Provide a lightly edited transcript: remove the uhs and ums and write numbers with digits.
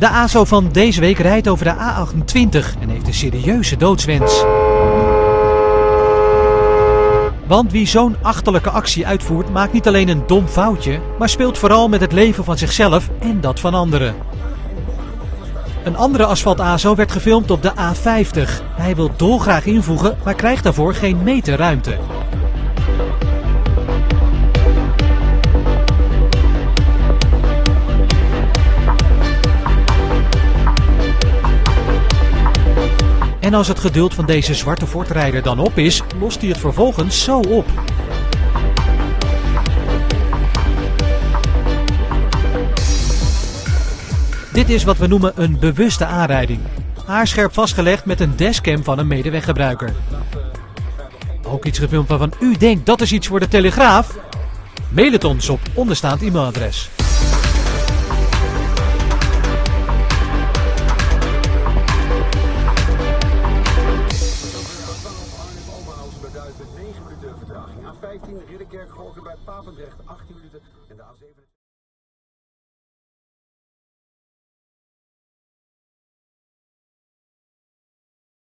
De ASO van deze week rijdt over de A28 en heeft een serieuze doodswens. Want wie zo'n achterlijke actie uitvoert, maakt niet alleen een dom foutje, maar speelt vooral met het leven van zichzelf en dat van anderen. Een andere asfalt-ASO werd gefilmd op de A50. Hij wil dolgraag invoegen, maar krijgt daarvoor geen meter ruimte. En als het geduld van deze zwarte Ford-rijder dan op is, lost hij het vervolgens zo op. Dit is wat we noemen een bewuste aanrijding. Haarscherp vastgelegd met een dashcam van een medeweggebruiker. Ook iets gefilmd waarvan u denkt dat is iets voor de Telegraaf? Mail het ons op onderstaand e-mailadres. Bij Duiven 9 minuten vertraging. A15 Ridderkerk, Gorkum bij Papendrecht 18 minuten en de A7...